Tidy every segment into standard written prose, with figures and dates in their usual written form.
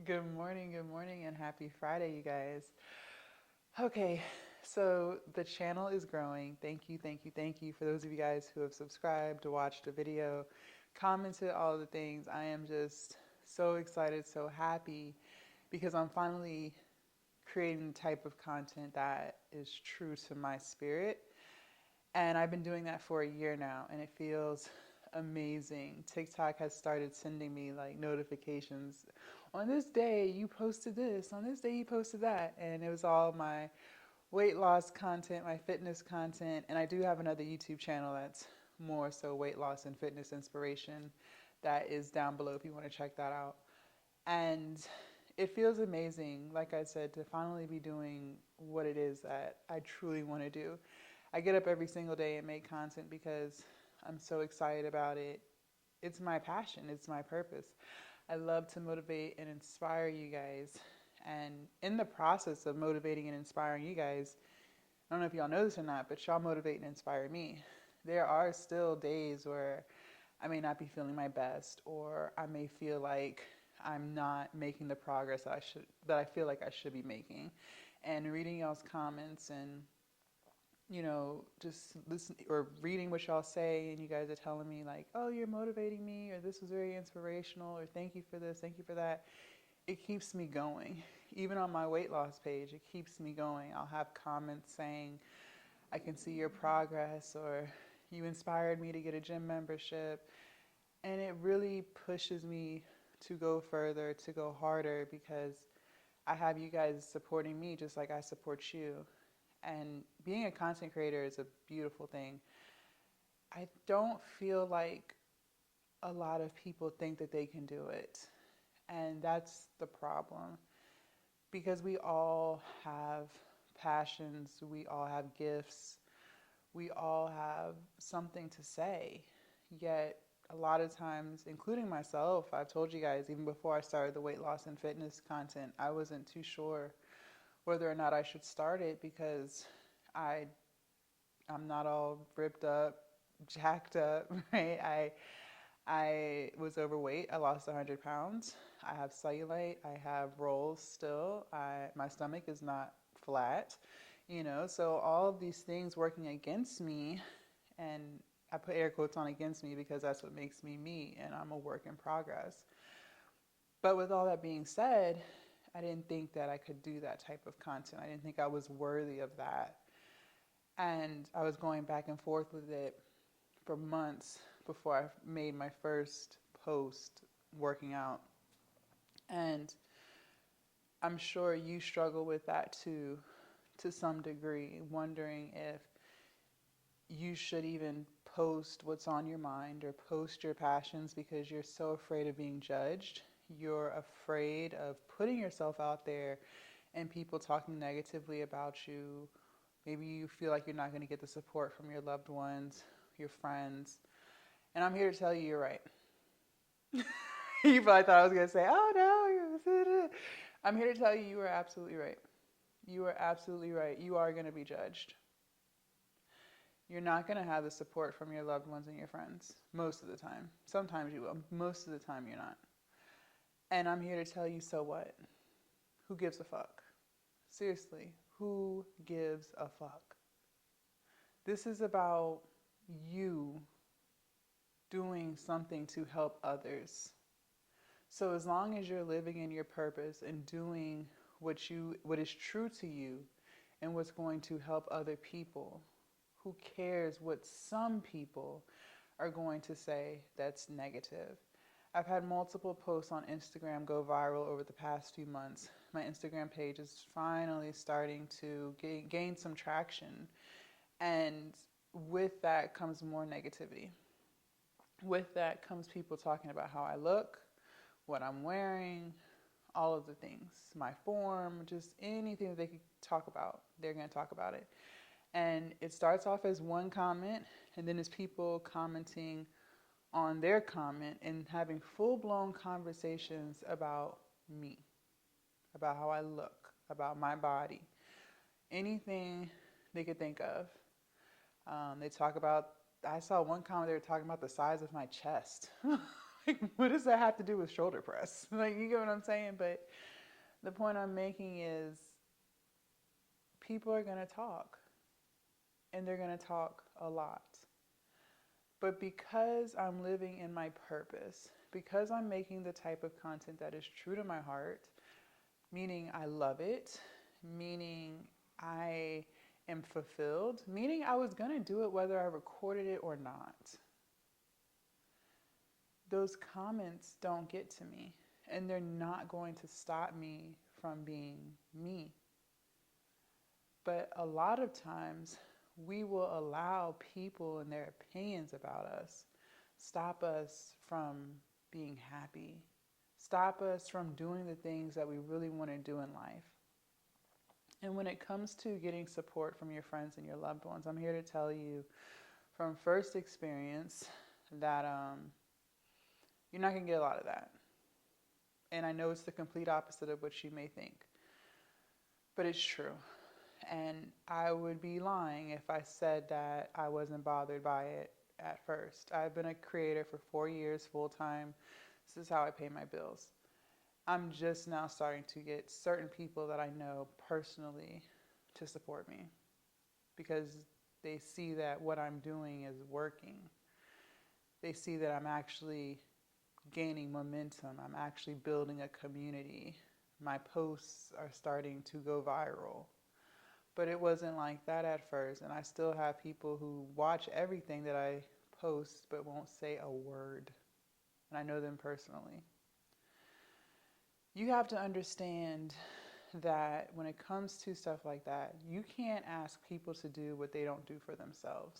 Good morning, and happy Friday, you guys. Okay, so the channel is growing. Thank you, thank you, thank you for those of you guys who have subscribed, watched the video, commented, all the things. I am just so excited, so happy because I'm finally creating the type of content that is true to my spirit. And I've been doing that for a year now, and it feels amazing. TikTok has started sending me like notifications. On this day, you posted this. On this day, you posted that. And it was all my weight loss content, my fitness content. And I do have another YouTube channel that's more so weight loss and fitness inspiration that is down below if you want to check that out. And it feels amazing, like I said, to finally be doing what it is that I truly want to do. I get up every single day and make content because I'm so excited about it. It's my passion, it's my purpose. I love to motivate and inspire you guys. And in the process of motivating and inspiring you guys, I don't know if y'all know this or not, but y'all motivate and inspire me. There are still days where I may not be feeling my best, or I may feel like I'm not making the progress that I feel like I should be making. And reading y'all's comments and just listen or reading what y'all say, and you guys are telling me like, "Oh, you're motivating me," or "This was very inspirational," or "Thank you for this, thank you for that." It keeps me going. Even on my weight loss page, it keeps me going. I'll have comments saying, "I can see your progress," or "You inspired me to get a gym membership." And it really pushes me to go further, to go harder, because I have you guys supporting me just like I support you. And being a content creator is a beautiful thing. I don't feel like a lot of people think that they can do it. And that's the problem. Because we all have passions, we all have gifts, we all have something to say. Yet, a lot of times, including myself, I've told you guys, even before I started the weight loss and fitness content, I wasn't too sure whether or not I should start it because I I'm not all ripped up, jacked up, right? I was overweight. I lost 100 pounds. I have cellulite. I have rolls still. My stomach is not flat, So all of these things working against me, and I put air quotes on against me because that's what makes me me, and I'm a work in progress. But with all that being said, I didn't think that I could do that type of content. I didn't think I was worthy of that. And I was going back and forth with it for months before I made my first post working out. And I'm sure you struggle with that too, to some degree, wondering if you should even post what's on your mind or post your passions because you're so afraid of being judged. You're afraid of putting yourself out there and people talking negatively about you. Maybe you feel like you're not going to get the support from your loved ones, your friends. And I'm here to tell you you're right. You probably thought I was going to say, "Oh no." I'm here to tell you you are absolutely right. You are absolutely right. You are going to be judged. You're not going to have the support from your loved ones and your friends most of the time. Sometimes you will. Most of the time, you're not. And I'm here to tell you, so what? Who gives a fuck? Seriously, who gives a fuck? This is about you doing something to help others. So as long as you're living in your purpose and doing what is true to you and what's going to help other people, who cares what some people are going to say that's negative? I've had multiple posts on Instagram go viral over the past few months. My Instagram page is finally starting to gain some traction. And with that comes more negativity. With that comes people talking about how I look, what I'm wearing, all of the things, my form, just anything that they could talk about, they're going to talk about it. And it starts off as one comment, and then it's people commenting on their comment and having full blown conversations about me, about how I look, about my body, anything they could think of. They talk about, I saw one comment, they were talking about the size of my chest. What does that have to do with shoulder press? Like, you get what I'm saying? But the point I'm making is people are going to talk, and they're going to talk a lot. But because I'm living in my purpose, because I'm making the type of content that is true to my heart, meaning I love it, meaning I am fulfilled, meaning I was going to do it whether I recorded it or not, those comments don't get to me, and they're not going to stop me from being me. But a lot of times we will allow people and their opinions about us stop us from being happy, stop us from doing the things that we really want to do in life. And when it comes to getting support from your friends and your loved ones, I'm here to tell you from first experience that you're not going to get a lot of that. And I know it's the complete opposite of what you may think, but it's true. And I would be lying if I said that I wasn't bothered by it at first. I've been a creator for 4 years full time. This is how I pay my bills. I'm just now starting to get certain people that I know personally to support me because they see that what I'm doing is working. They see that I'm actually gaining momentum. I'm actually building a community. My posts are starting to go viral. But it wasn't like that at first, and I still have people who watch everything that I post but won't say a word, and I know them personally. You have to understand that when it comes to stuff like that, you can't ask people to do what they don't do for themselves.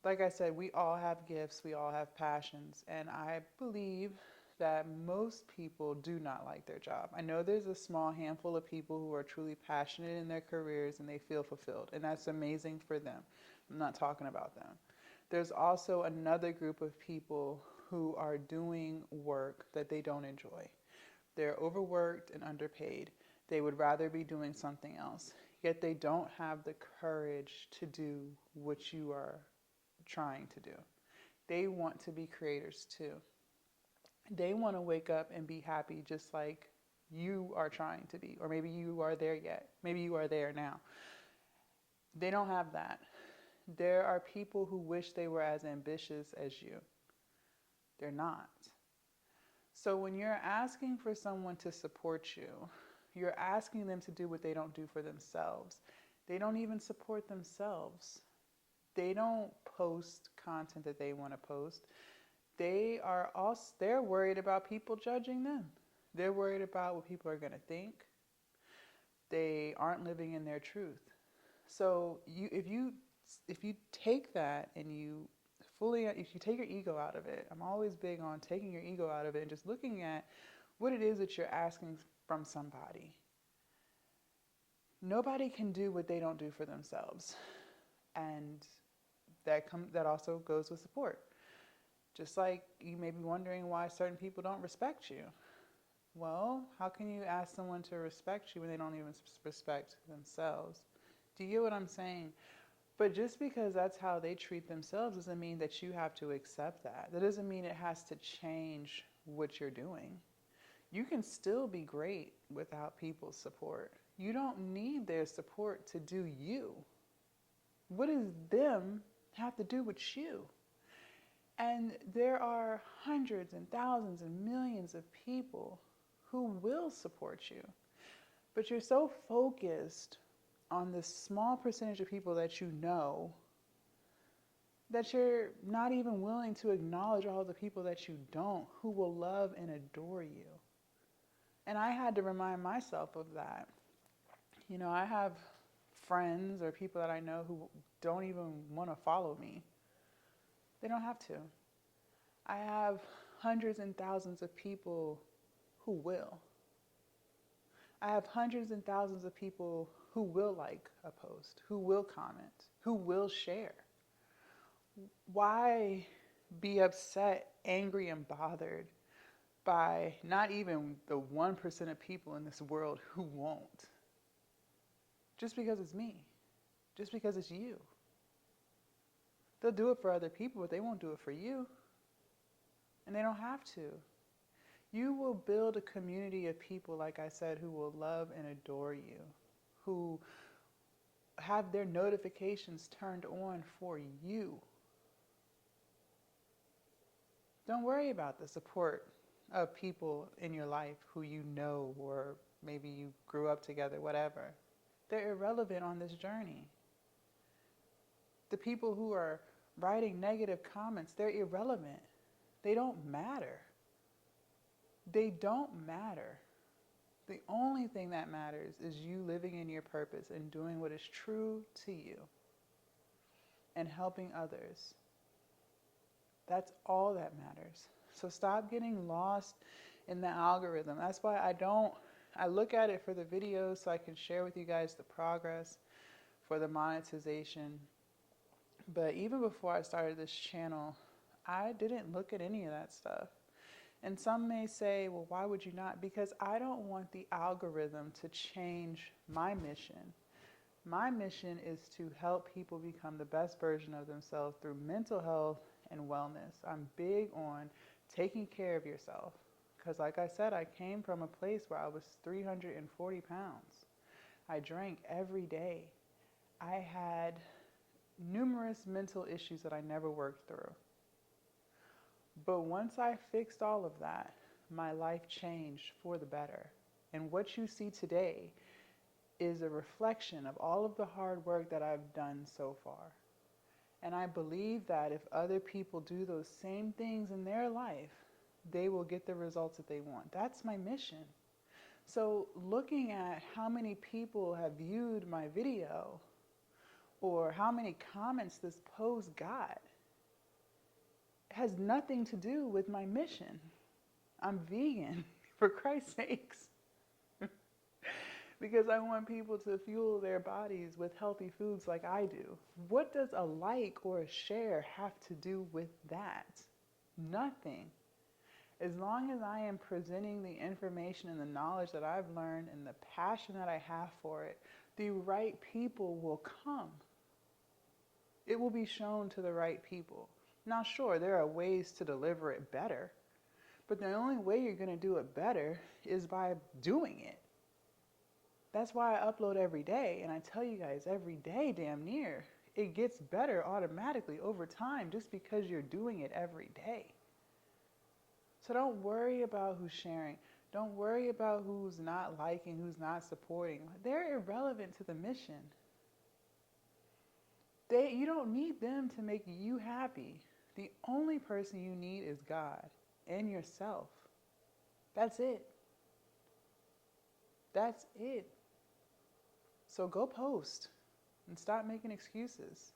Like I said, we all have gifts, we all have passions, and I believe that most people do not like their job. I know there's a small handful of people who are truly passionate in their careers and they feel fulfilled, and that's amazing for them. I'm not talking about them. There's also another group of people who are doing work that they don't enjoy. They're overworked and underpaid. They would rather be doing something else, yet they don't have the courage to do what you are trying to do. They want to be creators too. They want to wake up and be happy just like you are trying to be. Or maybe you are there yet. Maybe you are there now. They don't have that. There are people who wish they were as ambitious as you. They're not. So when you're asking for someone to support you, you're asking them to do what they don't do for themselves. They don't even support themselves. They don't post content that they want to post. They're worried about people judging them. They're worried about what people are going to think. They aren't living in their truth. So if you take that and if you take your ego out of it, I'm always big on taking your ego out of it and just looking at what it is that you're asking from somebody. Nobody can do what they don't do for themselves. And that also goes with support. Just like you may be wondering why certain people don't respect you. Well, how can you ask someone to respect you when they don't even respect themselves? Do you get what I'm saying? But just because that's how they treat themselves doesn't mean that you have to accept that. That doesn't mean it has to change what you're doing. You can still be great without people's support. You don't need their support to do you. What does them have to do with you? And there are hundreds and thousands and millions of people who will support you. But you're so focused on this small percentage of people that you know that you're not even willing to acknowledge all the people that you don't, who will love and adore you. And I had to remind myself of that. You know, I have friends or people that I know who don't even want to follow me. They don't have to. I have hundreds and thousands of people who will. I have hundreds and thousands of people who will like a post, who will comment, who will share. Why be upset, angry, and bothered by not even the 1% of people in this world who won't? Just because it's me. Just because it's you. They'll do it for other people, but they won't do it for you. And they don't have to. You will build a community of people, like I said, who will love and adore you, who have their notifications turned on for you. Don't worry about the support of people in your life who you know, or maybe you grew up together, whatever. They're irrelevant on this journey. The people who are writing negative comments, they're irrelevant. They don't matter. They don't matter. The only thing that matters is you living in your purpose and doing what is true to you and helping others. That's all that matters. So stop getting lost in the algorithm. That's why I look at it for the videos so I can share with you guys the progress for the monetization. But even before I started this channel, I didn't look at any of that stuff. And some may say, well, why would you not? Because I don't want the algorithm to change my mission. My mission is to help people become the best version of themselves through mental health and wellness. I'm big on taking care of yourself. Because like I said, I came from a place where I was 340 pounds. I drank every day. I had numerous mental issues that I never worked through. But once I fixed all of that, my life changed for the better. And what you see today is a reflection of all of the hard work that I've done so far. And I believe that if other people do those same things in their life, they will get the results that they want. That's my mission. So looking at how many people have viewed my video or how many comments this post got has nothing to do with my mission. I'm vegan, for Christ's sakes. Because I want people to fuel their bodies with healthy foods like I do. What does a like or a share have to do with that? Nothing. As long as I am presenting the information and the knowledge that I've learned and the passion that I have for it, the right people will come. It will be shown to the right people. Now, sure, there are ways to deliver it better, but the only way you're going to do it better is by doing it. That's why I upload every day, and I tell you guys every day, damn near, it gets better automatically over time just because you're doing it every day. So don't worry about who's sharing. Don't worry about who's not liking, who's not supporting. They're irrelevant to the mission. You don't need them to make you happy. The only person you need is God and yourself. That's it. That's it. So go post and stop making excuses.